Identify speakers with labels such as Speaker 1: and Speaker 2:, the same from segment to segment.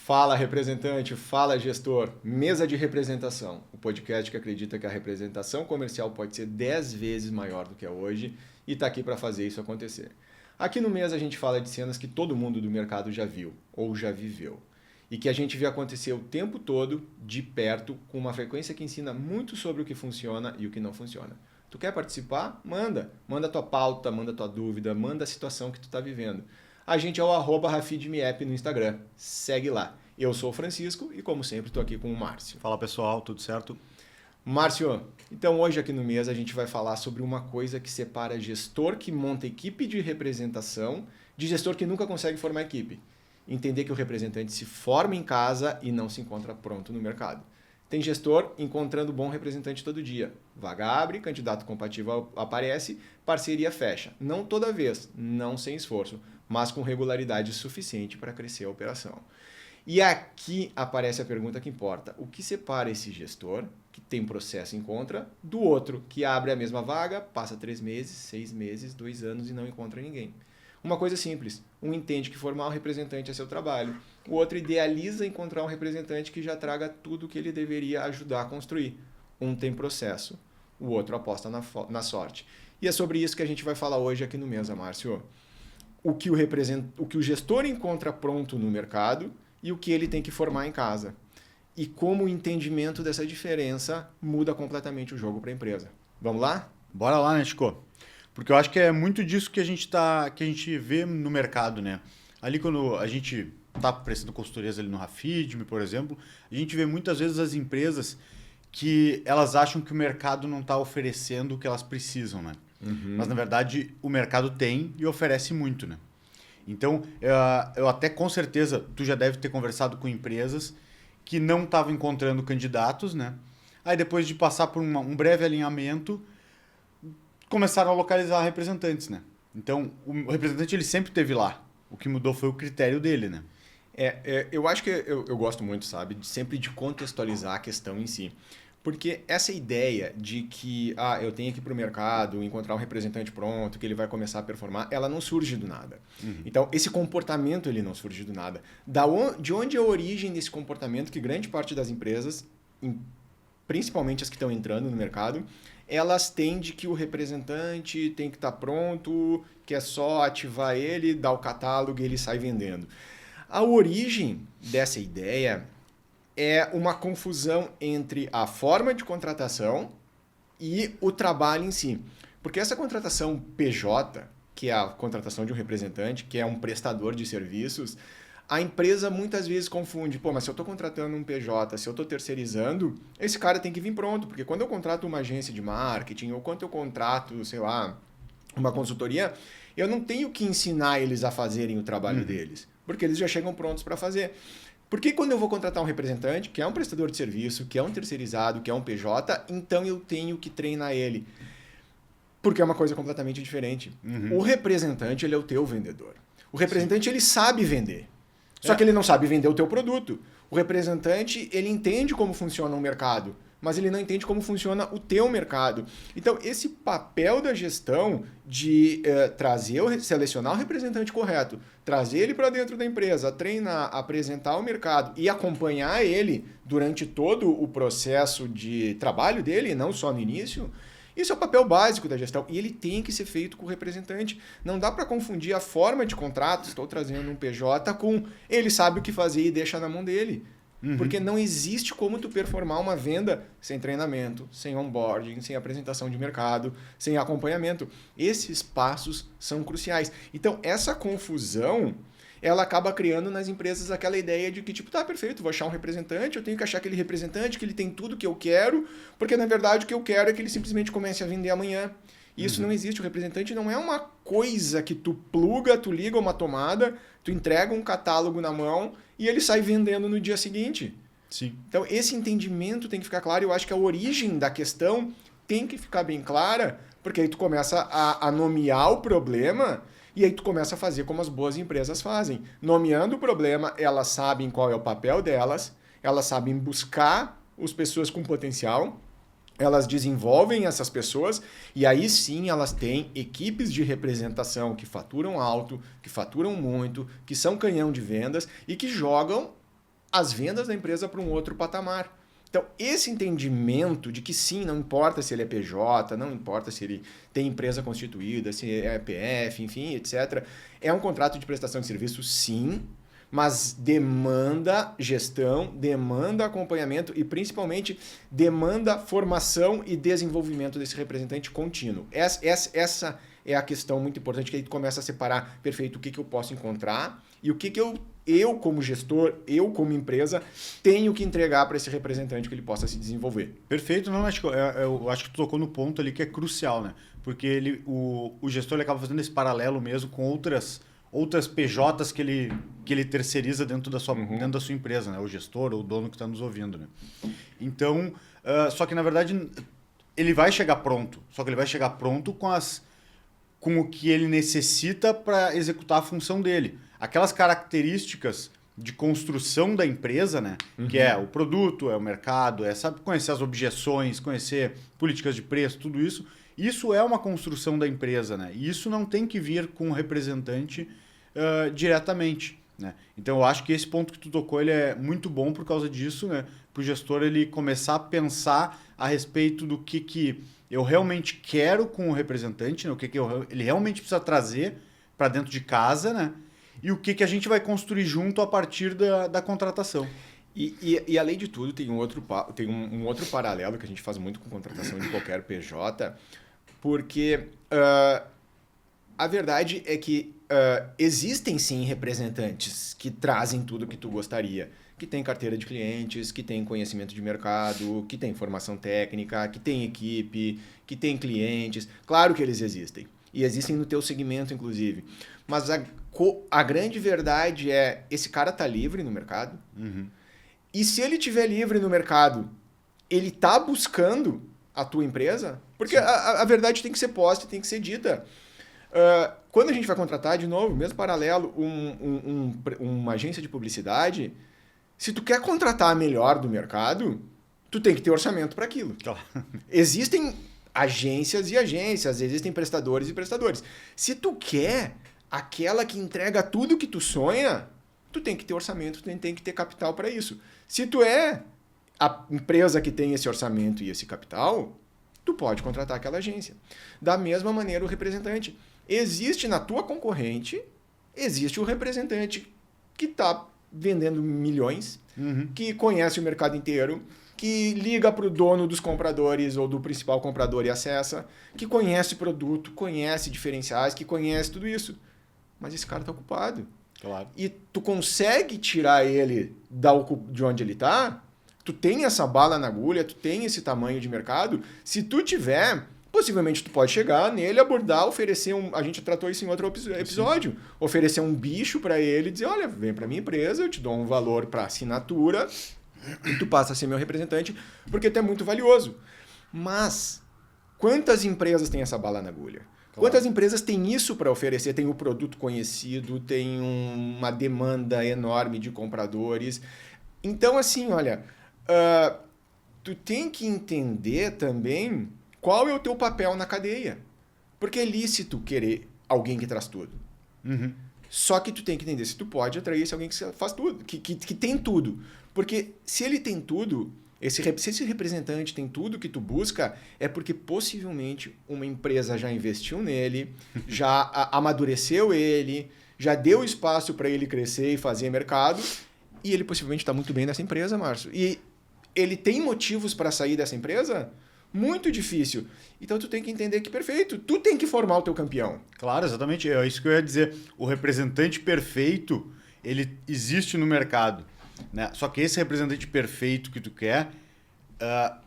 Speaker 1: Fala representante, fala gestor, Mesa de Representação, o podcast que acredita que a representação comercial pode ser 10 vezes maior do que é hoje e está aqui para fazer isso acontecer. Aqui no Mesa a gente fala de cenas que todo mundo do mercado já viu ou já viveu e que a gente vê acontecer o tempo todo, de perto, com uma frequência que ensina muito sobre o que funciona e o que não funciona. Tu quer participar? Manda tua pauta, manda tua dúvida, manda a situação que tu está vivendo. A gente é o @rafidmeapp no Instagram. Segue lá. Eu sou o Francisco e, como sempre, estou aqui com o Márcio.
Speaker 2: Fala pessoal, tudo certo?
Speaker 1: Márcio, então hoje aqui no Mesa a gente vai falar sobre uma coisa que separa gestor que monta equipe de representação de gestor que nunca consegue formar equipe. Entender que o representante se forma em casa e não se encontra pronto no mercado. Tem gestor encontrando bom representante todo dia. Vaga abre, candidato compatível aparece, parceria fecha. Não toda vez, não sem esforço, mas com regularidade suficiente para crescer a operação. E aqui aparece a pergunta que importa. O que separa esse gestor, que tem processo e encontra, do outro, que abre a mesma vaga, passa 3 meses, 6 meses, 2 anos e não encontra ninguém? Uma coisa simples. Um entende que formar um representante é seu trabalho. O outro idealiza encontrar um representante que já traga tudo que ele deveria ajudar a construir. Um tem processo, o outro aposta na sorte. E é sobre isso que a gente vai falar hoje aqui no Mesa, Márcio. O que o gestor encontra pronto no mercado e o que ele tem que formar em casa. E como o entendimento dessa diferença muda completamente o jogo para a empresa. Vamos lá?
Speaker 2: Bora lá, né, Chico? Porque eu acho que é muito disso que a gente vê no mercado, né? Ali quando a gente está prestando consultorias ali no Rafidme, por exemplo, a gente vê muitas vezes as empresas que elas acham que o mercado não está oferecendo o que elas precisam, né? Uhum. Mas, na verdade, o mercado tem e oferece muito, né? Então, eu até com certeza, tu já deve ter conversado com empresas que não estavam encontrando candidatos, né? Aí, depois de passar por um breve alinhamento, começaram a localizar representantes, né? Então, o representante ele sempre esteve lá. O que mudou foi o critério dele, né?
Speaker 1: Eu acho que eu gosto muito, sabe? Sempre de contextualizar a questão em si. Porque essa ideia de que eu tenho que ir para o mercado, encontrar um representante pronto, que ele vai começar a performar, ela não surge do nada. Uhum. Então, esse comportamento ele não surge do nada. De onde é a origem desse comportamento que grande parte das empresas, principalmente as que estão entrando no mercado, elas têm de que o representante tem que estar pronto, que é só ativar ele, dar o catálogo e ele sai vendendo. A origem dessa ideia é uma confusão entre a forma de contratação e o trabalho em si. Porque essa contratação PJ, que é a contratação de um representante, que é um prestador de serviços, a empresa muitas vezes confunde, mas se eu estou contratando um PJ, se eu estou terceirizando, esse cara tem que vir pronto, porque quando eu contrato uma agência de marketing ou quando eu contrato, sei lá, uma consultoria, eu não tenho que ensinar eles a fazerem o trabalho deles, porque eles já chegam prontos para fazer. Porque quando eu vou contratar um representante, que é um prestador de serviço, que é um terceirizado, que é um PJ, então eu tenho que treinar ele. Porque é uma coisa completamente diferente. Uhum. O representante, ele é o teu vendedor. O representante, ele sabe vender. Só que ele não sabe vender o teu produto. O representante, ele entende como funciona o mercado, mas ele não entende como funciona o teu mercado. Então, esse papel da gestão de selecionar o representante correto, trazer ele para dentro da empresa, treinar, apresentar o mercado e acompanhar ele durante todo o processo de trabalho dele, não só no início, isso é o papel básico da gestão e ele tem que ser feito com o representante. Não dá para confundir a forma de contrato, estou trazendo um PJ, com ele sabe o que fazer e deixa na mão dele. Uhum. Porque não existe como tu performar uma venda sem treinamento, sem onboarding, sem apresentação de mercado, sem acompanhamento. Esses passos são cruciais. Então, essa confusão, ela acaba criando nas empresas aquela ideia de que, perfeito, vou achar um representante, eu tenho que achar aquele representante, que ele tem tudo que eu quero, porque, na verdade, o que eu quero é que ele simplesmente comece a vender amanhã. E isso não existe. O representante não é uma coisa que tu pluga, tu liga uma tomada, tu entrega um catálogo na mão e ele sai vendendo no dia seguinte.
Speaker 2: Sim.
Speaker 1: Então, esse entendimento tem que ficar claro. Eu acho que a origem da questão tem que ficar bem clara, porque aí tu começa a nomear o problema e aí tu começa a fazer como as boas empresas fazem. Nomeando o problema, elas sabem qual é o papel delas, elas sabem buscar as pessoas com potencial, elas desenvolvem essas pessoas e aí sim elas têm equipes de representação que faturam alto, que faturam muito, que são canhão de vendas e que jogam as vendas da empresa para um outro patamar. Então, esse entendimento de que sim, não importa se ele é PJ, não importa se ele tem empresa constituída, se é PF, enfim, etc. É um contrato de prestação de serviço, sim, mas demanda gestão, demanda acompanhamento e, principalmente, demanda formação e desenvolvimento desse representante contínuo. Essa é a questão muito importante, que aí tu começa a separar, perfeito, o que eu posso encontrar e o que eu como gestor, eu como empresa, tenho que entregar para esse representante que ele possa se desenvolver.
Speaker 2: Perfeito, não, eu acho que tu tocou no ponto ali que é crucial, né? Porque o gestor ele acaba fazendo esse paralelo mesmo com outras PJs que ele terceiriza dentro da sua empresa, né? O gestor ou o dono que está nos ouvindo, né? Então, só que na verdade ele vai chegar pronto, só que ele vai chegar pronto com o que ele necessita para executar a função dele. Aquelas características de construção da empresa, né? Que é o produto, é o mercado, é sabe, conhecer as objeções, conhecer políticas de preço, tudo isso. Isso é uma construção da empresa, né? E isso não tem que vir com o representante diretamente, né? Então, eu acho que esse ponto que tu tocou ele é muito bom por causa disso, né? Para o gestor ele começar a pensar a respeito do que eu realmente quero com o representante, né? O que ele realmente precisa trazer para dentro de casa, né? E o que a gente vai construir junto a partir da contratação.
Speaker 1: E além de tudo, tem um outro paralelo que a gente faz muito com contratação de qualquer PJ, porque a verdade é que existem sim representantes que trazem tudo que tu gostaria, que tem carteira de clientes, que tem conhecimento de mercado, que tem formação técnica, que tem equipe, que tem clientes. Claro que eles existem. E existem no teu segmento, inclusive. Mas a grande verdade é, esse cara tá livre no mercado. E se ele estiver livre no mercado, ele tá buscando a tua empresa? Porque a verdade tem que ser posta, tem que ser dita. Quando a gente vai contratar, de novo, mesmo paralelo, uma agência de publicidade, se tu quer contratar a melhor do mercado, tu tem que ter orçamento para aquilo.
Speaker 2: Claro.
Speaker 1: Existem agências e agências, existem prestadores e prestadores. Se tu quer aquela que entrega tudo que tu sonha, tu tem que ter orçamento, tu tem que ter capital para isso. Se tu é a empresa que tem esse orçamento e esse capital, tu pode contratar aquela agência. Da mesma maneira, o representante. Existe na tua concorrente, existe o representante que está vendendo milhões, que conhece o mercado inteiro, que liga para o dono dos compradores ou do principal comprador e acessa, que conhece produto, conhece diferenciais, que conhece tudo isso. Mas esse cara está ocupado.
Speaker 2: Claro.
Speaker 1: E tu consegue tirar ele de onde ele está, tu tem essa bala na agulha, tu tem esse tamanho de mercado, se tu tiver, possivelmente tu pode chegar nele, abordar, oferecer a gente tratou isso em outro episódio, sim, oferecer um bicho para ele e dizer, olha, vem para minha empresa, eu te dou um valor para assinatura e tu passa a ser meu representante, porque tu é muito valioso. Mas quantas empresas têm essa bala na agulha? Claro. Quantas empresas têm isso para oferecer? Tem o produto conhecido, tem uma demanda enorme de compradores. Então, assim, olha, tu tem que entender também qual é o teu papel na cadeia. Porque é lícito querer alguém que traz tudo. Só que tu tem que entender se tu pode atrair alguém que faz tudo, que tem tudo. Porque se ele tem tudo, se esse representante tem tudo que tu busca, é porque possivelmente uma empresa já investiu nele, já amadureceu ele, já deu espaço para ele crescer e fazer mercado, e ele possivelmente está muito bem nessa empresa, Márcio. E ele tem motivos para sair dessa empresa? Muito difícil. Então tu tem que entender que, perfeito, tu tem que formar o teu campeão.
Speaker 2: Claro, exatamente. É isso que eu ia dizer. O representante perfeito, ele existe no mercado, né? Só que esse representante perfeito que tu quer,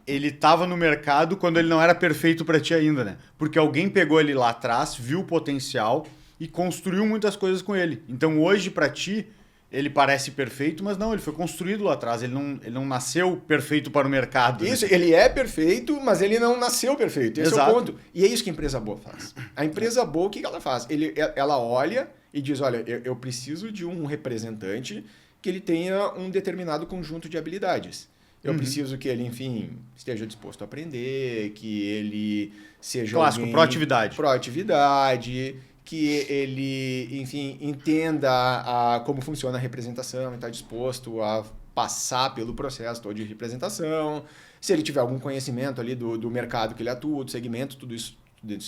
Speaker 2: ele estava no mercado quando ele não era perfeito para ti ainda, né? Porque alguém pegou ele lá atrás, viu o potencial e construiu muitas coisas com ele. Então hoje para ti ele parece perfeito, mas não, ele foi construído lá atrás, ele não nasceu perfeito para o mercado.
Speaker 1: Isso,
Speaker 2: né?
Speaker 1: Ele é perfeito, mas ele não nasceu perfeito. Esse
Speaker 2: Exato.
Speaker 1: É o ponto. E é isso que a empresa boa faz. A empresa boa, o que ela faz? Ela olha e diz, olha, eu preciso de um representante que ele tenha um determinado conjunto de habilidades. Eu preciso que ele, enfim, esteja disposto a aprender, que ele seja
Speaker 2: clássico, proatividade.
Speaker 1: Proatividade, que ele, enfim, entenda como funciona a representação e está disposto a passar pelo processo todo de representação, se ele tiver algum conhecimento ali do mercado que ele atua, do segmento, tudo isso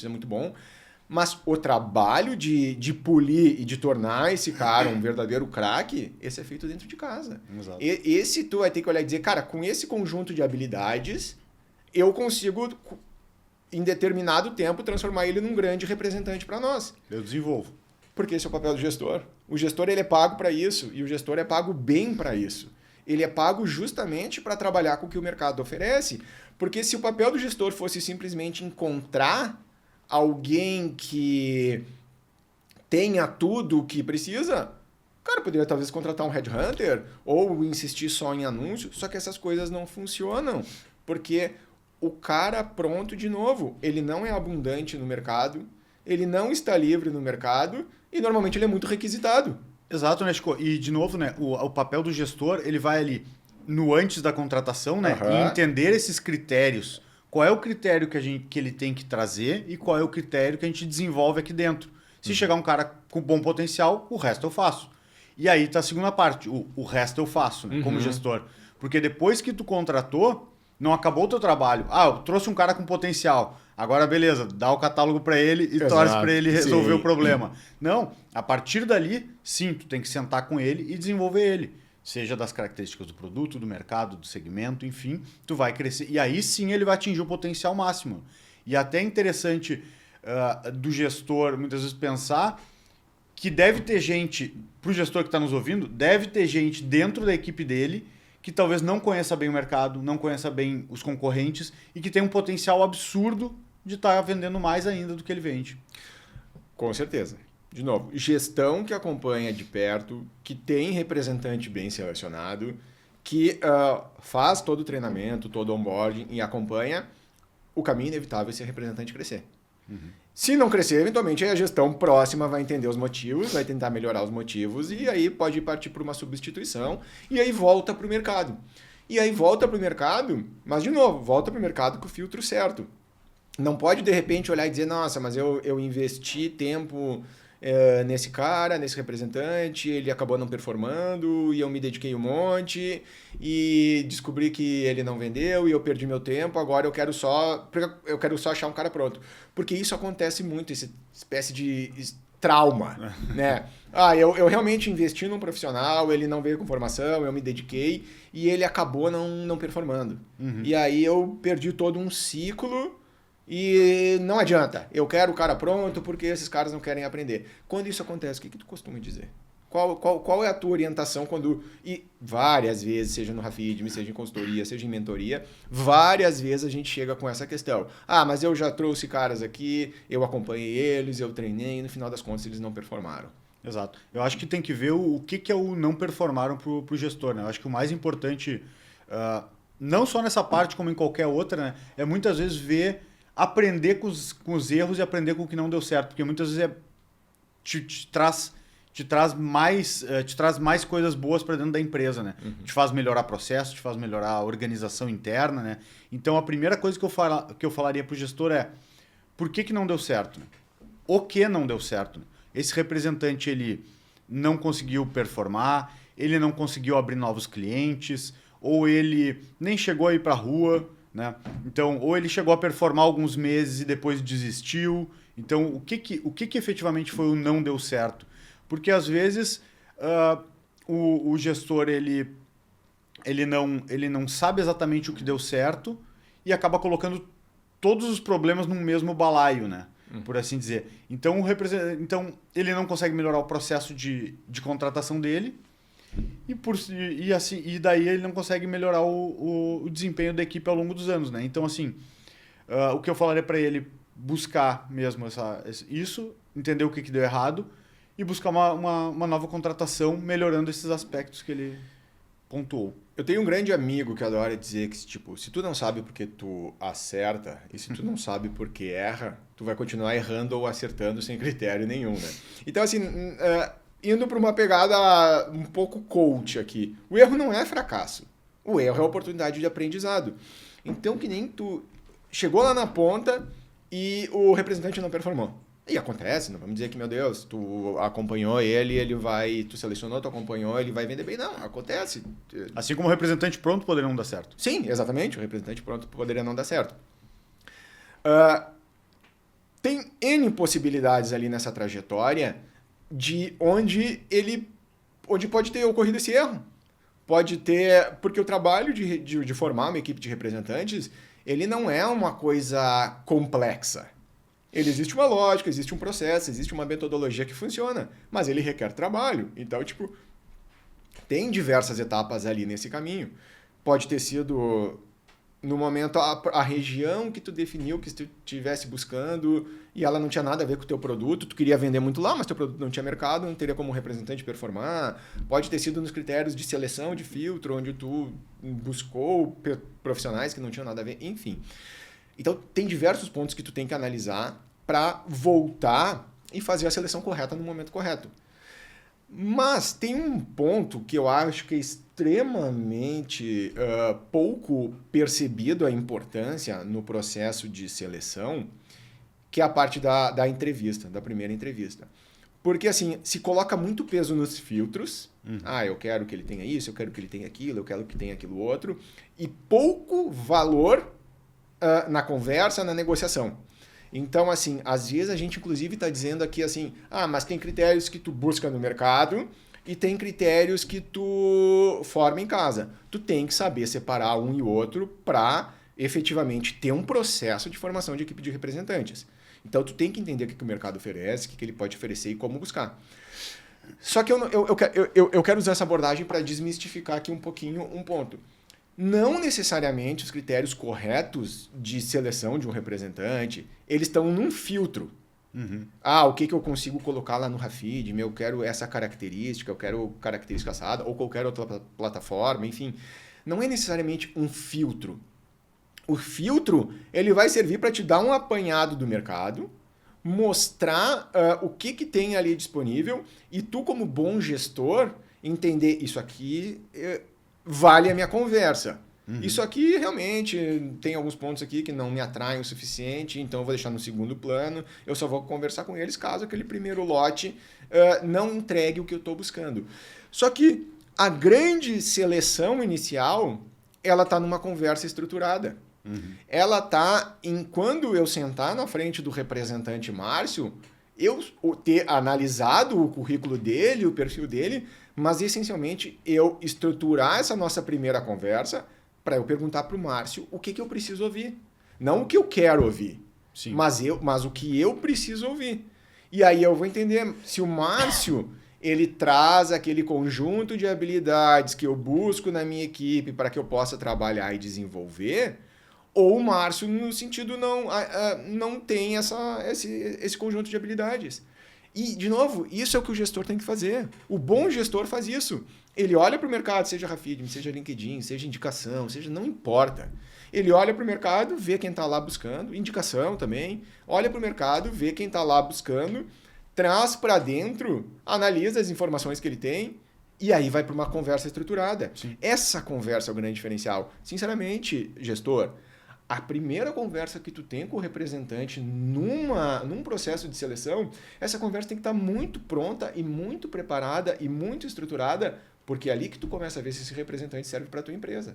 Speaker 1: é muito bom. Mas o trabalho de polir e de tornar esse cara um verdadeiro craque, esse é feito dentro de casa.
Speaker 2: Exato.
Speaker 1: Esse tu vai ter que olhar e dizer, cara, com esse conjunto de habilidades, eu consigo, em determinado tempo, transformar ele num grande representante para nós.
Speaker 2: Eu desenvolvo.
Speaker 1: Porque esse é o papel do gestor. O gestor ele é pago para isso e o gestor é pago bem para isso. Ele é pago justamente para trabalhar com o que o mercado oferece. Porque se o papel do gestor fosse simplesmente encontrar alguém que tenha tudo o que precisa, o cara poderia talvez contratar um headhunter ou insistir só em anúncio, só que essas coisas não funcionam, porque o cara pronto, de novo, ele não é abundante no mercado, ele não está livre no mercado e normalmente ele é muito requisitado.
Speaker 2: Exato, né, Chico? E, de novo, né, o papel do gestor, ele vai ali no antes da contratação, né, e entender esses critérios. Qual é o critério que ele tem que trazer e qual é o critério que a gente desenvolve aqui dentro. Se chegar um cara com bom potencial, o resto eu faço. E aí está a segunda parte, o resto eu faço, né, como gestor. Porque depois que tu contratou, não acabou o teu trabalho. Ah, eu trouxe um cara com potencial. Agora, beleza, dá o catálogo para ele e torce para ele resolver o problema. Não, a partir dali, sim, tu tem que sentar com ele e desenvolver ele. Seja das características do produto, do mercado, do segmento, enfim, tu vai crescer. E aí sim ele vai atingir o potencial máximo. E até é interessante do gestor, muitas vezes, pensar que deve ter gente, para o gestor que está nos ouvindo, deve ter gente dentro da equipe dele que talvez não conheça bem o mercado, não conheça bem os concorrentes e que tem um potencial absurdo de estar vendendo mais ainda do que ele vende.
Speaker 1: Com certeza. De novo, gestão que acompanha de perto, que tem representante bem selecionado, que faz todo o treinamento, todo o onboarding e acompanha, o caminho inevitável é esse representante crescer. Se não crescer, eventualmente a gestão próxima vai entender os motivos, vai tentar melhorar os motivos e aí pode partir por uma substituição e aí volta para o mercado. E aí volta para o mercado, mas de novo, volta para o mercado com o filtro certo. Não pode de repente olhar e dizer, nossa, mas eu investi tempo nesse cara, nesse representante, ele acabou não performando e eu me dediquei um monte e descobri que ele não vendeu e eu perdi meu tempo, agora eu quero só achar um cara pronto. Porque isso acontece muito, essa espécie de trauma, né? Eu realmente investi num profissional, ele não veio com formação, eu me dediquei e ele acabou não performando. E aí eu perdi todo um ciclo. E não adianta, eu quero o cara pronto porque esses caras não querem aprender. Quando isso acontece, o que tu costuma dizer? Qual é a tua orientação quando... E várias vezes, seja no Rafidme, seja em consultoria, seja em mentoria, várias vezes a gente chega com essa questão. Mas eu já trouxe caras aqui, eu acompanhei eles, eu treinei e no final das contas eles não performaram.
Speaker 2: Exato. Eu acho que tem que ver o que é o não performaram para o gestor, né? Eu acho que o mais importante, não só nessa parte como em qualquer outra, né, é muitas vezes aprender com os erros e aprender com o que não deu certo, porque muitas vezes te traz mais coisas boas para dentro da empresa, né? Te faz melhorar processo, te faz melhorar a organização interna, né? Então a primeira coisa que eu falaria para o gestor é por que não deu certo? Né? O que não deu certo? Né? Esse representante ele não conseguiu performar, ele não conseguiu abrir novos clientes, ou ele nem chegou a ir para a rua, né? Então, ou ele chegou a performar alguns meses e depois desistiu. Então, o que efetivamente foi o não deu certo? Porque, às vezes, o gestor ele não sabe exatamente o que deu certo e acaba colocando todos os problemas num mesmo balaio, né? Por assim dizer. Então, ele não consegue melhorar o processo de contratação dele e daí ele não consegue melhorar o desempenho da equipe ao longo dos anos, né? Então, assim, o que eu falaria para ele, buscar mesmo isso, entender o que deu errado e buscar uma nova contratação, melhorando esses aspectos que ele pontuou.
Speaker 1: Eu tenho um grande amigo que adora dizer que, tipo, se tu não sabe porque tu acerta e se tu não sabe porque erra, tu vai continuar errando ou acertando sem critério nenhum, né? Então, assim, indo para uma pegada um pouco coach aqui, o erro não é fracasso. O erro é oportunidade de aprendizado. Então, que nem tu chegou lá na ponta e o representante não performou. E acontece, não vamos dizer que, meu Deus, tu acompanhou ele, tu selecionou, tu acompanhou, ele vai vender bem. Não, acontece.
Speaker 2: Assim como o representante pronto poderia não dar certo.
Speaker 1: Sim, exatamente, o representante pronto poderia não dar certo. Tem N possibilidades ali nessa trajetória de onde pode ter ocorrido esse erro. Pode ter, porque o trabalho de formar uma equipe de representantes, ele não é uma coisa complexa. Ele existe uma lógica, existe um processo, existe uma metodologia que funciona, mas ele requer trabalho. Então, tem diversas etapas ali nesse caminho. Pode ter sido, no momento, a região que tu definiu que tu estivesse buscando e ela não tinha nada a ver com o teu produto, tu queria vender muito lá, mas teu produto não tinha mercado, não teria como representante performar. Pode ter sido nos critérios de seleção, de filtro, onde tu buscou profissionais que não tinham nada a ver, enfim. Então, tem diversos pontos que tu tem que analisar para voltar e fazer a seleção correta no momento correto. Mas tem um ponto que eu acho que é extremamente pouco percebido a importância no processo de seleção, que é a parte da entrevista, da primeira entrevista. Porque, assim, se coloca muito peso nos filtros. Eu quero que ele tenha isso, eu quero que ele tenha aquilo, eu quero que tenha aquilo outro. E pouco valor na conversa, na negociação. Então, assim, às vezes a gente, inclusive, está dizendo aqui assim, mas tem critérios que tu busca no mercado e tem critérios que tu forma em casa. Tu tem que saber separar um e outro para efetivamente ter um processo de formação de equipe de representantes. Então, tu tem que entender o que o mercado oferece, o que ele pode oferecer e como buscar. Só que eu quero usar essa abordagem para desmistificar aqui um pouquinho um ponto. Não necessariamente os critérios corretos de seleção de um representante, eles estão num filtro. O que eu consigo colocar lá no Rafid? Eu quero essa característica, eu quero característica assada, ou qualquer outra plataforma, enfim. Não é necessariamente um filtro. O filtro, ele vai servir para te dar um apanhado do mercado, mostrar o que tem ali disponível e tu, como bom gestor, entender isso aqui vale a minha conversa. Isso aqui realmente tem alguns pontos aqui que não me atraem o suficiente, então eu vou deixar no segundo plano, eu só vou conversar com eles caso aquele primeiro lote não entregue o que eu estou buscando. Só que a grande seleção inicial, ela está numa conversa estruturada. Ela está em quando eu sentar na frente do representante Márcio, eu ter analisado o currículo dele, o perfil dele, mas essencialmente eu estruturar essa nossa primeira conversa para eu perguntar para o Márcio o que eu preciso ouvir. Não o que eu quero ouvir, mas o que eu preciso ouvir. E aí eu vou entender se o Márcio ele traz aquele conjunto de habilidades que eu busco na minha equipe para que eu possa trabalhar e desenvolver, ou o Márcio, no sentido, não tem esse conjunto de habilidades. E, de novo, isso é o que o gestor tem que fazer. O bom gestor faz isso. Ele olha para o mercado, seja Rafid, seja LinkedIn, seja indicação, não importa. Ele olha para o mercado, vê quem está lá buscando, indicação também, olha para o mercado, vê quem está lá buscando, traz para dentro, analisa as informações que ele tem, e aí vai para uma conversa estruturada. Sim. Essa conversa é o grande diferencial. Sinceramente, gestor, a primeira conversa que tu tem com o representante num processo de seleção, essa conversa tem que estar muito pronta e muito preparada e muito estruturada, porque é ali que tu começa a ver se esse representante serve para a tua empresa.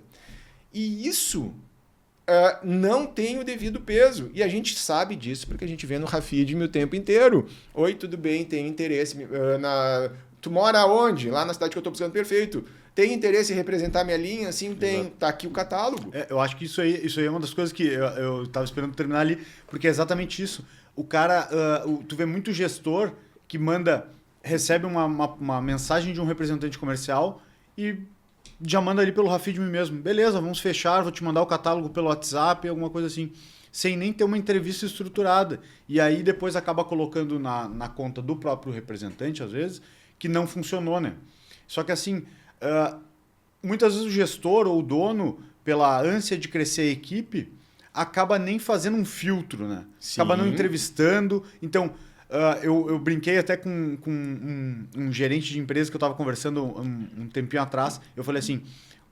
Speaker 1: E isso não tem o devido peso. E a gente sabe disso porque a gente vê no Rafid o tempo inteiro. Oi, tudo bem, tem interesse Tu mora onde? Lá na cidade que eu estou buscando, perfeito. Tem interesse em representar minha linha? Sim, tem. Exato. Tá aqui o catálogo.
Speaker 2: Eu acho que isso aí é uma das coisas que eu estava esperando terminar ali, porque é exatamente isso. O cara, tu vê muito gestor que recebe uma mensagem de um representante comercial e já manda ali pelo Rafid mesmo. Beleza, vamos fechar, vou te mandar o catálogo pelo WhatsApp, alguma coisa assim. Sem nem ter uma entrevista estruturada. E aí depois acaba colocando na conta do próprio representante, às vezes, que não funcionou, né? Só que assim, muitas vezes o gestor ou o dono, pela ânsia de crescer a equipe, acaba nem fazendo um filtro, né? Sim. Acaba não entrevistando. Então, eu brinquei até com um gerente de empresa que eu estava conversando um tempinho atrás. Eu falei assim,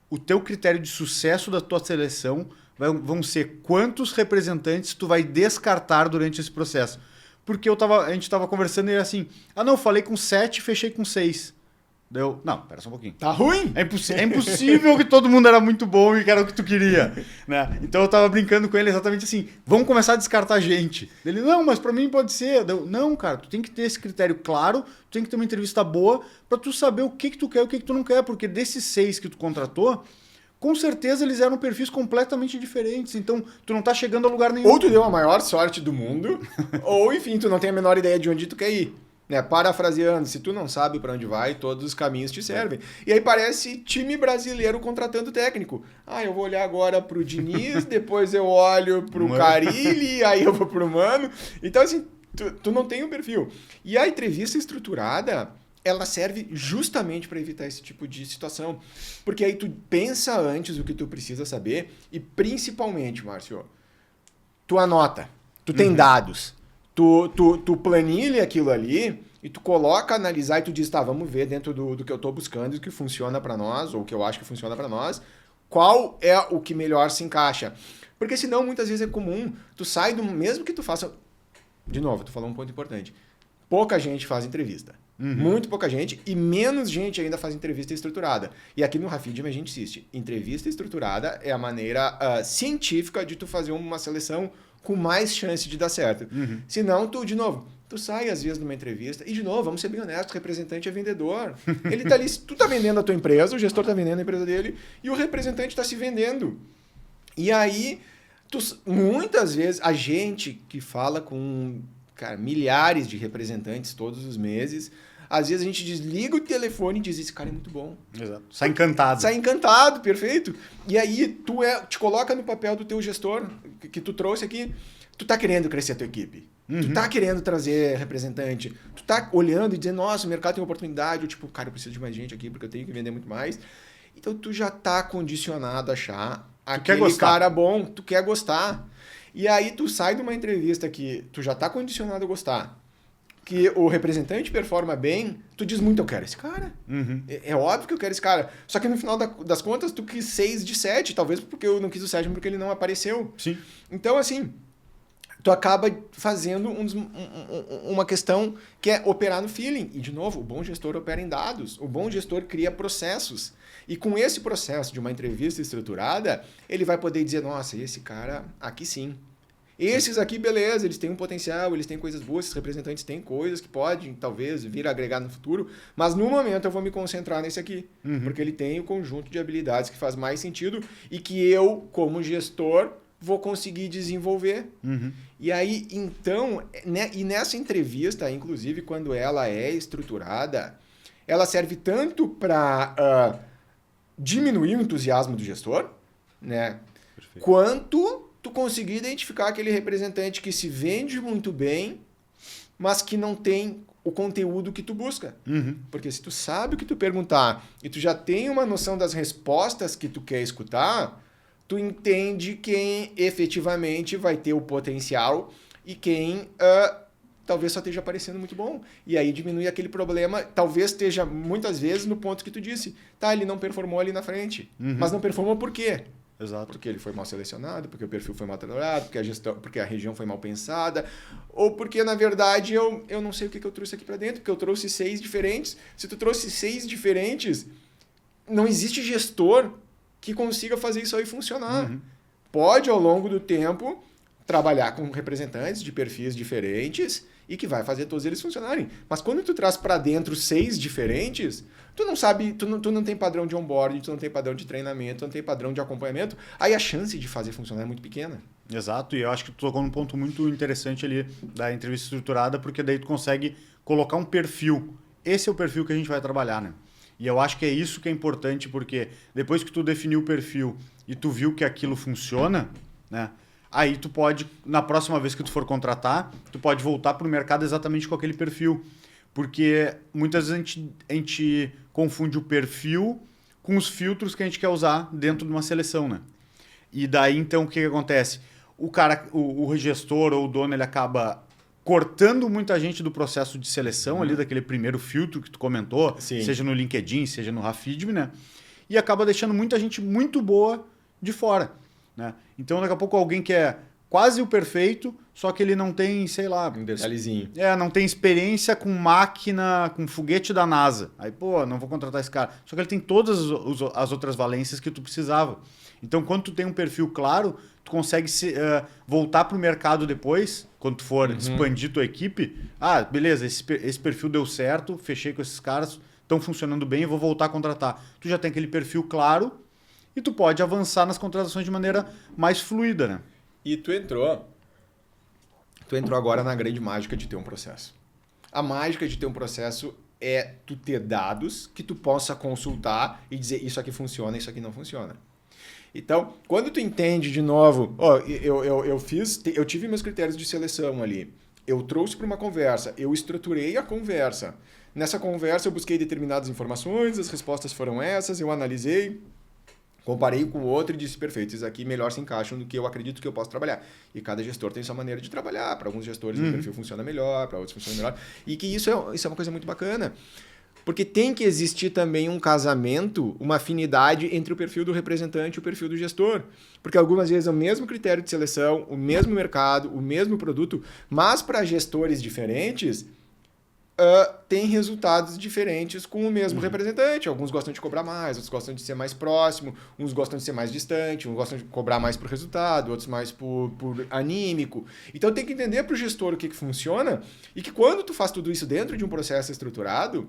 Speaker 2: o teu critério de sucesso da tua seleção vão ser quantos representantes tu vai descartar durante esse processo. porque a gente tava conversando e ele assim, não, falei com 7 e fechei com 6. Deu, não, pera só um pouquinho.
Speaker 1: Tá ruim?
Speaker 2: É impossível que todo mundo era muito bom e que era o que tu queria, né? Então eu tava brincando com ele exatamente assim, vamos começar a descartar gente. Ele, não, mas pra mim pode ser. Deu, não, cara, tu tem que ter esse critério claro, tu tem que ter uma entrevista boa pra tu saber o que tu quer e o que tu não quer, porque desses 6 que tu contratou, com certeza eles eram perfis completamente diferentes, então tu não tá chegando a lugar nenhum.
Speaker 1: Ou tu deu a maior sorte do mundo, ou enfim, tu não tem a menor ideia de onde tu quer ir. Né? Parafraseando, se tu não sabe para onde vai, todos os caminhos te servem. E aí parece time brasileiro contratando técnico. Eu vou olhar agora pro Diniz, depois eu olho pro Carille, aí eu vou pro Mano. Então, assim, tu não tem um perfil. E a entrevista estruturada, ela serve justamente para evitar esse tipo de situação. Porque aí tu pensa antes o que tu precisa saber e, principalmente, Márcio, tu anota, tu tem dados. Tu planilha aquilo ali e tu coloca, analisar e tu diz, tá, vamos ver dentro do que eu tô buscando, o que funciona para nós, ou o que eu acho que funciona para nós, qual é o que melhor se encaixa. Porque senão, muitas vezes é comum, tu sai do... Mesmo que tu faça... De novo, tu falou um ponto importante. Pouca gente faz entrevista. Muito pouca gente e menos gente ainda faz entrevista estruturada. E aqui no Rafidem a gente insiste. Entrevista estruturada é a maneira científica de tu fazer uma seleção com mais chance de dar certo. Senão, de novo, tu sai às vezes numa entrevista e, de novo, vamos ser bem honestos, o representante é vendedor. Ele tá ali, tu tá vendendo a tua empresa, o gestor tá vendendo a empresa dele e o representante tá se vendendo. E aí, muitas vezes, a gente que fala com milhares de representantes todos os meses, às vezes a gente desliga o telefone e diz, esse cara é muito bom.
Speaker 2: Exato. Sai encantado.
Speaker 1: Sai encantado, perfeito. E aí te coloca no papel do teu gestor, que tu trouxe aqui, tu tá querendo crescer a tua equipe. Tu tá querendo trazer representante. Tu tá olhando e dizendo, nossa, o mercado tem oportunidade. Ou tipo, cara, eu preciso de mais gente aqui porque eu tenho que vender muito mais. Então tu já tá condicionado a achar aquele cara bom, tu quer gostar. E aí tu sai de uma entrevista que tu já tá condicionado a gostar, que o representante performa bem, tu diz muito, eu quero esse cara. É óbvio que eu quero esse cara. Só que no final das contas, tu quis 6 de 7, talvez porque eu não quis o 7 porque ele não apareceu.
Speaker 2: Sim.
Speaker 1: Então, assim, tu acaba fazendo uma questão que é operar no feeling. E, de novo, o bom gestor opera em dados. O bom gestor cria processos. E com esse processo de uma entrevista estruturada, ele vai poder dizer, nossa, esse cara aqui sim. Esses aqui, beleza, eles têm um potencial, eles têm coisas boas, esses representantes têm coisas que podem, talvez, vir a agregar no futuro, mas no momento eu vou me concentrar nesse aqui, porque ele tem o conjunto de habilidades que faz mais sentido e que eu, como gestor, vou conseguir desenvolver. E aí, então, e nessa entrevista, inclusive, quando ela é estruturada, ela serve tanto para diminuir o entusiasmo do gestor, né? Perfeito. Quanto tu conseguir identificar aquele representante que se vende muito bem, mas que não tem o conteúdo que tu busca. Porque se tu sabe o que tu perguntar e tu já tem uma noção das respostas que tu quer escutar, tu entende quem efetivamente vai ter o potencial e quem talvez só esteja parecendo muito bom. E aí diminui aquele problema, talvez esteja muitas vezes no ponto que tu disse. Tá, ele não performou ali na frente. Mas não performou por quê?
Speaker 2: Exato.
Speaker 1: Porque ele foi mal selecionado, porque o perfil foi mal trabalhado, porque a região foi mal pensada, ou porque, na verdade, eu não sei o que eu trouxe aqui para dentro, porque eu trouxe 6 diferentes. Se tu trouxe 6 diferentes, não existe gestor que consiga fazer isso aí funcionar. Pode, ao longo do tempo, trabalhar com representantes de perfis diferentes e que vai fazer todos eles funcionarem. Mas quando tu traz para dentro 6 diferentes, tu não sabe, tu não tem padrão de onboarding, tu não tem padrão de treinamento, tu não tem padrão de acompanhamento, aí a chance de fazer funcionar é muito pequena.
Speaker 2: Exato, e eu acho que tu tocou num ponto muito interessante ali da entrevista estruturada, porque daí tu consegue colocar um perfil. Esse é o perfil que a gente vai trabalhar, né? E eu acho que é isso que é importante, porque depois que tu definiu o perfil e tu viu que aquilo funciona, né? Aí tu pode, na próxima vez que tu for contratar, tu pode voltar para o mercado exatamente com aquele perfil. Porque muitas vezes a gente confunde o perfil com os filtros que a gente quer usar dentro de uma seleção, né? E daí, então, o que acontece? O cara, o gestor ou o dono, ele acaba cortando muita gente do processo de seleção ali, daquele primeiro filtro que tu comentou,
Speaker 1: Sim.
Speaker 2: Seja no LinkedIn, seja no Rafidem, né? E acaba deixando muita gente muito boa de fora, né? Então, daqui a pouco, alguém que é quase o perfeito, só que ele não tem, sei lá...
Speaker 1: Um detalhezinho.
Speaker 2: Não tem experiência com máquina, com foguete da NASA. Aí, pô, não vou contratar esse cara. Só que ele tem todas as outras valências que tu precisava. Então, quando tu tem um perfil claro, tu consegue voltar para o mercado depois, quando tu for expandir tua equipe. Ah, beleza, esse perfil deu certo, fechei com esses caras, estão funcionando bem, eu vou voltar a contratar. Tu já tem aquele perfil claro e tu pode avançar nas contratações de maneira mais fluida, né?
Speaker 1: E tu entrou agora na grande mágica de ter um processo. A mágica de ter um processo é tu ter dados que tu possa consultar e dizer isso aqui funciona, isso aqui não funciona. Então, quando tu entende de novo, eu tive meus critérios de seleção ali, eu trouxe para uma conversa, eu estruturei a conversa. Nessa conversa eu busquei determinadas informações, as respostas foram essas, eu analisei, comparei com o outro e disse, perfeito, esses aqui melhor se encaixam no que eu acredito que eu posso trabalhar. E cada gestor tem sua maneira de trabalhar. Para alguns gestores o perfil funciona melhor, para outros funciona melhor. E que isso é uma coisa muito bacana. Porque tem que existir também um casamento, uma afinidade entre o perfil do representante e o perfil do gestor. Porque algumas vezes é o mesmo critério de seleção, o mesmo mercado, o mesmo produto, mas para gestores diferentes... tem resultados diferentes com o mesmo representante. Alguns gostam de cobrar mais, outros gostam de ser mais próximo, uns gostam de ser mais distante, uns gostam de cobrar mais por resultado, outros mais por anímico. Então tem que entender para o gestor o que funciona e que quando tu faz tudo isso dentro de um processo estruturado,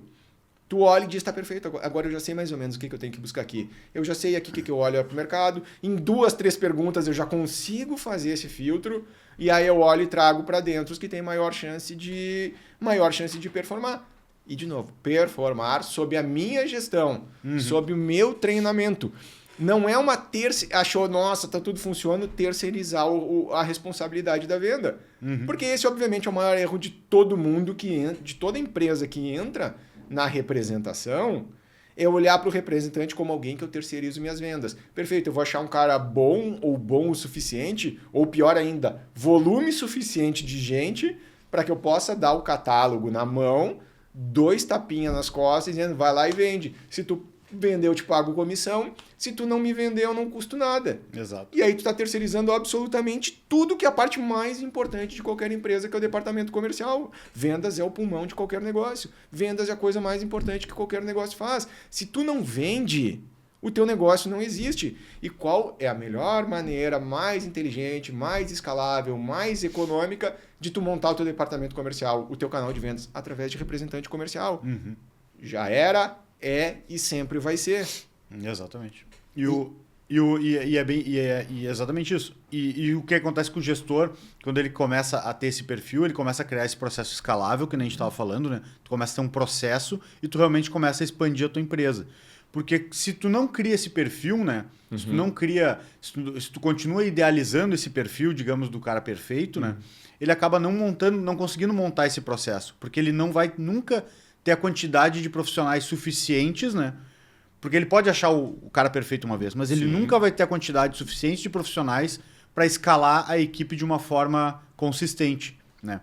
Speaker 1: tu olha e diz, está perfeito, agora eu já sei mais ou menos o que eu tenho que buscar aqui. Eu já sei aqui o que eu olho para o mercado. Em 2, 3 perguntas eu já consigo fazer esse filtro e aí eu olho e trago para dentro os que têm maior chance de performar. E, de novo, performar sob a minha gestão, sob o meu treinamento. Não é uma achou, nossa, tá tudo funcionando, terceirizar a responsabilidade da venda. Porque esse, obviamente, é o maior erro de todo mundo, de toda empresa que entra na representação, é olhar para o representante como alguém que eu terceirizo minhas vendas. Perfeito, eu vou achar um cara bom ou bom o suficiente, ou pior ainda, volume suficiente de gente para que eu possa dar o catálogo na mão, 2 tapinhas nas costas, dizendo, vai lá e vende. Se tu vender, eu te pago comissão. Se tu não me vender, eu não custo nada.
Speaker 2: Exato.
Speaker 1: E aí tu está terceirizando absolutamente tudo que é a parte mais importante de qualquer empresa, que é o departamento comercial. Vendas é o pulmão de qualquer negócio. Vendas é a coisa mais importante que qualquer negócio faz. Se tu não vende, o teu negócio não existe. E qual é a melhor maneira, mais inteligente, mais escalável, mais econômica de tu montar o teu departamento comercial, o teu canal de vendas? Através de representante comercial. Já era, é e sempre vai ser.
Speaker 2: Exatamente. É exatamente isso. E o que acontece com o gestor, quando ele começa a ter esse perfil, ele começa a criar esse processo escalável, que nem a gente estava falando, né? Tu começa a ter um processo e tu realmente começa a expandir a tua empresa. Porque se tu não cria esse perfil, né? Se tu não cria... Se tu continua idealizando esse perfil, digamos, do cara perfeito, né? Ele acaba não conseguindo montar esse processo. Porque ele não vai nunca ter a quantidade de profissionais suficientes, né? Porque ele pode achar o cara perfeito uma vez, mas ele nunca vai ter a quantidade suficiente de profissionais para escalar a equipe de uma forma consistente, né?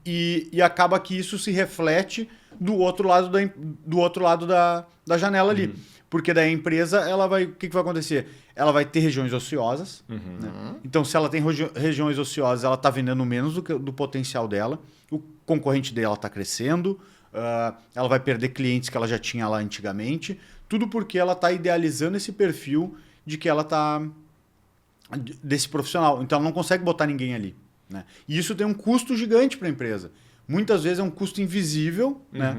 Speaker 2: E acaba que isso se reflete do outro lado da janela ali. Porque daí a empresa, o que vai acontecer? Ela vai ter regiões ociosas. Né? Então, se ela tem regiões ociosas, ela está vendendo menos do potencial dela. O concorrente dela está crescendo. Ela vai perder clientes que ela já tinha lá antigamente. Tudo porque ela está idealizando esse perfil de que ela está... desse profissional. Então, ela não consegue botar ninguém ali. Né? E isso tem um custo gigante para a empresa. Muitas vezes é um custo invisível, né?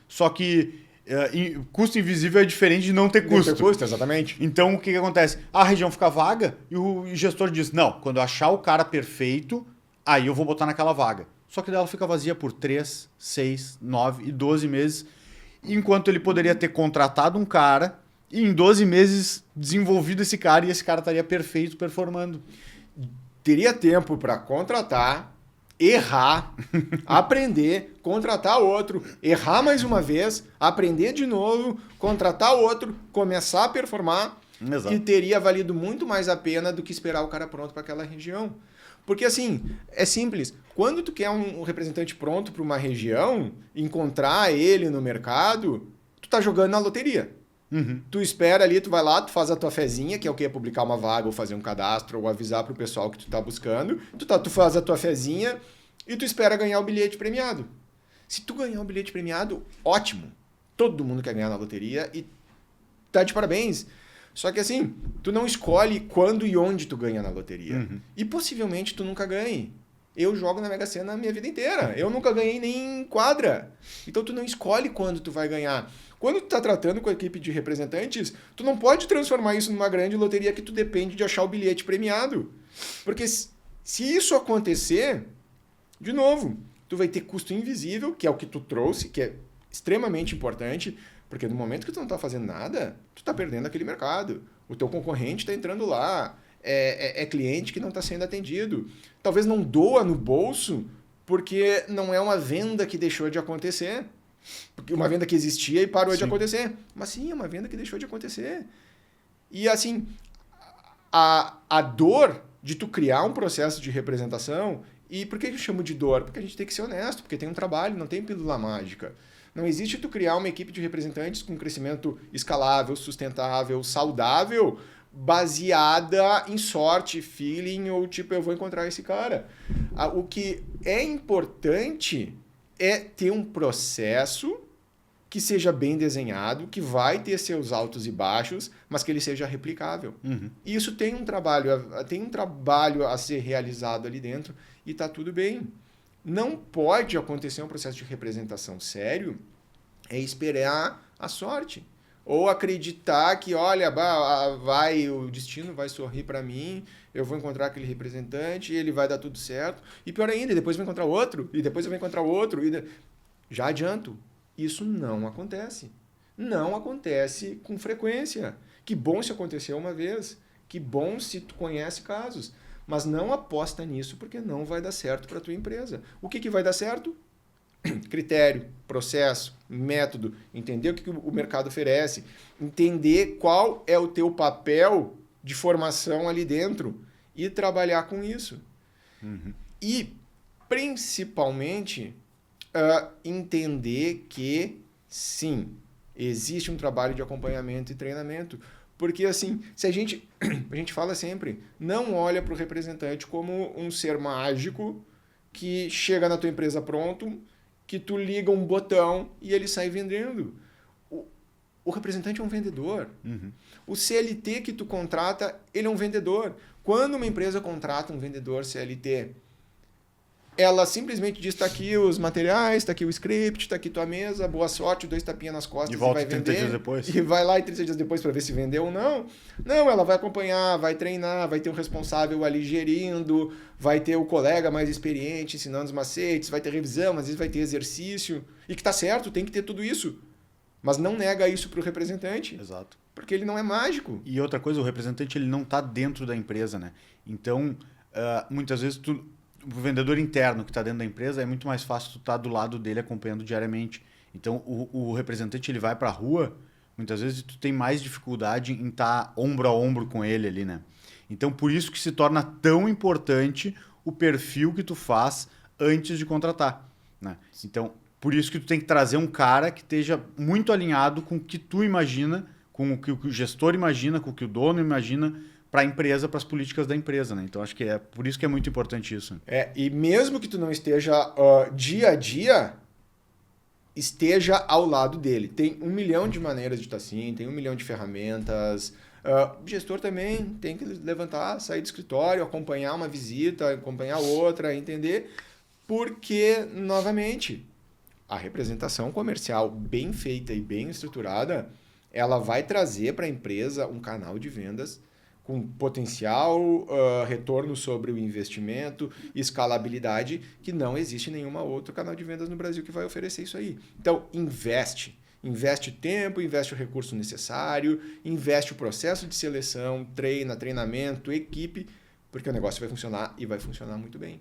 Speaker 2: Só que custo invisível é diferente de não ter custo.
Speaker 1: Não ter custo, exatamente.
Speaker 2: Então, o que acontece? A região fica vaga e o gestor diz, não, quando eu achar o cara perfeito, aí eu vou botar naquela vaga. Só que ela fica vazia por 3, 6, 9 e 12 meses, enquanto ele poderia ter contratado um cara e em 12 meses desenvolvido esse cara e esse cara estaria perfeito, performando.
Speaker 1: Teria tempo para contratar, errar, aprender, contratar outro, errar mais uma vez, aprender de novo, contratar outro, começar a performar.
Speaker 2: Exato.
Speaker 1: E teria valido muito mais a pena do que esperar o cara pronto para aquela região. Porque assim, é simples. Quando tu quer um representante pronto para uma região, encontrar ele no mercado, tu tá jogando na loteria. Tu espera ali, tu vai lá, tu faz a tua fezinha, que é o que? Publicar uma vaga, ou fazer um cadastro, ou avisar pro pessoal que tu tá buscando. Tu faz a tua fezinha e tu espera ganhar o bilhete premiado. Se tu ganhar o bilhete premiado, ótimo. Todo mundo quer ganhar na loteria e tá de parabéns. Só que assim, tu não escolhe quando e onde tu ganha na loteria. E possivelmente tu nunca ganhe. Eu jogo na Mega Sena a minha vida inteira. Eu nunca ganhei nem em quadra. Então tu não escolhe quando tu vai ganhar. Quando tu tá tratando com a equipe de representantes, tu não pode transformar isso numa grande loteria que tu depende de achar o bilhete premiado. Porque se isso acontecer, de novo, tu vai ter custo invisível, que é o que tu trouxe, que é extremamente importante, porque no momento que tu não tá fazendo nada, tu tá perdendo aquele mercado. O teu concorrente tá entrando lá. É cliente que não está sendo atendido. Talvez não doa no bolso porque não é uma venda que deixou de acontecer. Porque uma venda que existia e parou de acontecer. Mas sim, é uma venda que deixou de acontecer. E assim, a dor de tu criar um processo de representação, e por que eu chamo de dor? Porque a gente tem que ser honesto, porque tem um trabalho, não tem pílula mágica. Não existe tu criar uma equipe de representantes com crescimento escalável, sustentável, saudável, baseada em sorte, feeling, ou tipo, eu vou encontrar esse cara. O que é importante é ter um processo que seja bem desenhado, que vai ter seus altos e baixos, mas que ele seja replicável. E isso tem um trabalho a ser realizado ali dentro e tá tudo bem. Não pode acontecer um processo de representação sério é esperar a sorte. Ou acreditar que, olha, o destino vai sorrir para mim, eu vou encontrar aquele representante, ele vai dar tudo certo. E pior ainda, depois eu vou encontrar outro, e depois eu vou encontrar outro. Já adianto, isso não acontece. Não acontece com frequência. Que bom se aconteceu uma vez. Que bom se tu conhece casos. Mas não aposta nisso, porque não vai dar certo para a tua empresa. O que vai dar certo? Critério, processo, método, entender o que o mercado oferece, entender qual é o teu papel de formação ali dentro e trabalhar com isso. E, principalmente, entender que, sim, existe um trabalho de acompanhamento e treinamento. Porque, assim, se a gente fala sempre, não olha para o representante como um ser mágico que chega na tua empresa pronto, que tu liga um botão e ele sai vendendo. O representante é um vendedor. O CLT que tu contrata, ele é um vendedor. Quando uma empresa contrata um vendedor CLT, ela simplesmente diz, tá aqui os materiais, tá aqui o script, tá aqui tua mesa, boa sorte, 2 tapinhas nas costas
Speaker 2: e volta
Speaker 1: vai
Speaker 2: 30
Speaker 1: vender.
Speaker 2: dias depois.
Speaker 1: E vai lá e 30 dias depois para ver se vendeu ou não. Não, ela vai acompanhar, vai treinar, vai ter um responsável ali gerindo, vai ter o colega mais experiente ensinando os macetes, vai ter revisão, às vezes vai ter exercício. E que tá certo, tem que ter tudo isso. Mas não nega isso pro representante.
Speaker 2: Exato.
Speaker 1: Porque ele não é mágico.
Speaker 2: E outra coisa, o representante ele não está dentro da empresa, né? Então, muitas vezes o vendedor interno que está dentro da empresa é muito mais fácil tu estar do lado dele acompanhando diariamente. Então, o representante ele vai para a rua, muitas vezes tu tem mais dificuldade em estar ombro a ombro com ele ali, né? Então, por isso que se torna tão importante o perfil que tu faz antes de contratar, né? Então, por isso que tu tem que trazer um cara que esteja muito alinhado com o que tu imagina, com o que o gestor imagina, com o que o dono imagina, para a empresa, para as políticas da empresa, né? Então, acho que é por isso que é muito importante isso.
Speaker 1: E mesmo que tu não esteja dia a dia, esteja ao lado dele. Tem 1 milhão de maneiras de estar assim, tem 1 milhão de ferramentas. O gestor também tem que levantar, sair do escritório, acompanhar uma visita, acompanhar outra, entender. Porque, novamente, a representação comercial bem feita e bem estruturada, ela vai trazer para a empresa um canal de vendas com potencial retorno sobre o investimento, escalabilidade, que não existe nenhum outro canal de vendas no Brasil que vai oferecer isso aí. Então, investe. Investe tempo, investe o recurso necessário, investe o processo de seleção, treinamento, equipe, porque o negócio vai funcionar e vai funcionar muito bem.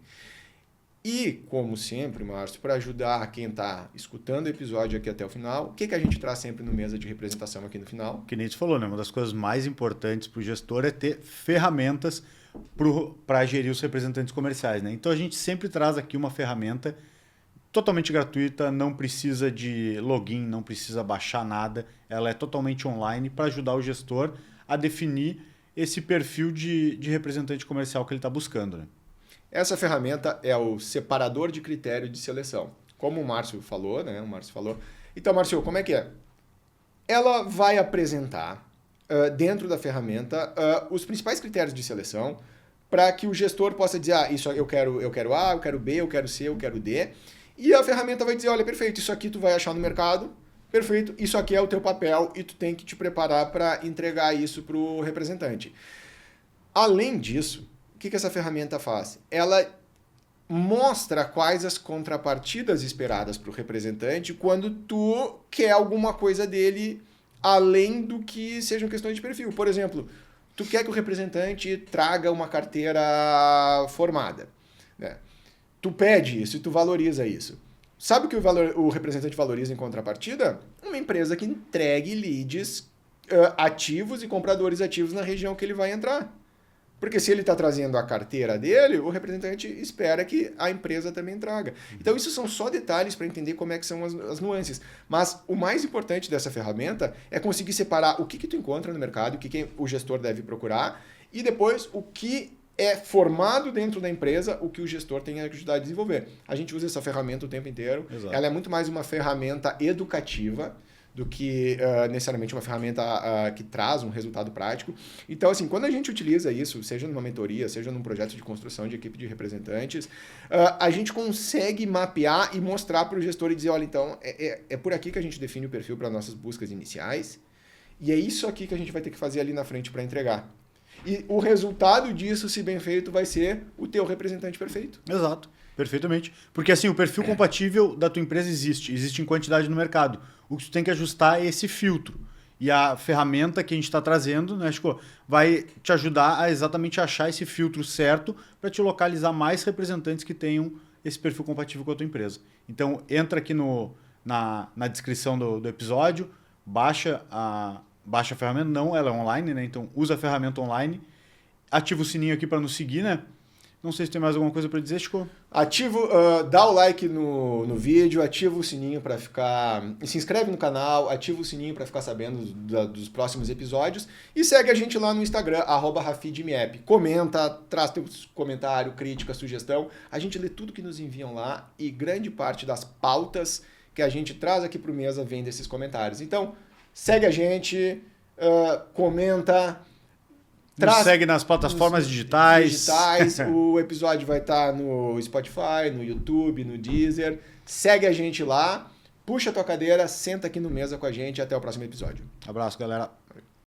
Speaker 1: E, como sempre, Márcio, para ajudar quem está escutando o episódio aqui até o final, o que a gente traz sempre no Mesa de Representação aqui no final?
Speaker 2: Que nem tu falou, né? Uma das coisas mais importantes para o gestor é ter ferramentas para gerir os representantes comerciais, né? Então, a gente sempre traz aqui uma ferramenta totalmente gratuita, não precisa de login, não precisa baixar nada. Ela é totalmente online para ajudar o gestor a definir esse perfil de representante comercial que ele está buscando. Né?
Speaker 1: Essa ferramenta é o separador de critério de seleção. Como o Márcio falou, né? Então, Márcio, como é que é? Ela vai apresentar dentro da ferramenta os principais critérios de seleção para que o gestor possa dizer, isso eu quero A, eu quero B, eu quero C, eu quero D. E a ferramenta vai dizer, olha, perfeito, isso aqui tu vai achar no mercado, perfeito, isso aqui é o teu papel e tu tem que te preparar para entregar isso para o representante. Além disso, o que essa ferramenta faz? Ela mostra quais as contrapartidas esperadas para o representante quando tu quer alguma coisa dele além do que sejam questões de perfil. Por exemplo, tu quer que o representante traga uma carteira formada, né? Tu pede isso e tu valoriza isso. Sabe o que o representante valoriza em contrapartida? Uma empresa que entregue leads ativos e compradores ativos na região que ele vai entrar. Porque se ele está trazendo a carteira dele, o representante espera que a empresa também traga. Então, isso são só detalhes para entender como é que são as nuances. Mas o mais importante dessa ferramenta é conseguir separar o que tu encontra no mercado, o que o gestor deve procurar, e depois o que é formado dentro da empresa, o que o gestor tem que ajudar a desenvolver. A gente usa essa ferramenta o tempo inteiro.
Speaker 2: Exato.
Speaker 1: Ela é muito mais uma ferramenta educativa do que necessariamente uma ferramenta que traz um resultado prático. Então, assim, quando a gente utiliza isso, seja numa mentoria, seja num projeto de construção de equipe de representantes, a gente consegue mapear e mostrar para o gestor e dizer, olha, então, é por aqui que a gente define o perfil para nossas buscas iniciais, e é isso aqui que a gente vai ter que fazer ali na frente para entregar. E o resultado disso, se bem feito, vai ser o teu representante perfeito.
Speaker 2: Exato, perfeitamente. Porque assim, o perfil compatível da tua empresa existe em quantidade no mercado. O que tu tem que ajustar é esse filtro. E a ferramenta que a gente está trazendo, né, Chico, vai te ajudar a exatamente achar esse filtro certo para te localizar mais representantes que tenham esse perfil compatível com a tua empresa. Então, entra aqui na descrição do episódio, baixa a ferramenta, não, ela é online, né? Então usa a ferramenta online, ativa o sininho aqui para nos seguir, né? Não sei se tem mais alguma coisa para dizer, Chico.
Speaker 1: Dá o like no vídeo, ativa o sininho para ficar... Se inscreve no canal, ativa o sininho para ficar sabendo dos próximos episódios e segue a gente lá no Instagram, @rafidmep. Comenta, traz teu comentário, crítica, sugestão. A gente lê tudo que nos enviam lá e grande parte das pautas que a gente traz aqui para o Mesa vem desses comentários. Então, segue a gente, comenta...
Speaker 2: Nos segue nas plataformas digitais.
Speaker 1: O episódio vai estar no Spotify, no YouTube, no Deezer. Segue a gente lá, puxa a tua cadeira, senta aqui no Mesa com a gente. Até o próximo episódio.
Speaker 2: Abraço, galera.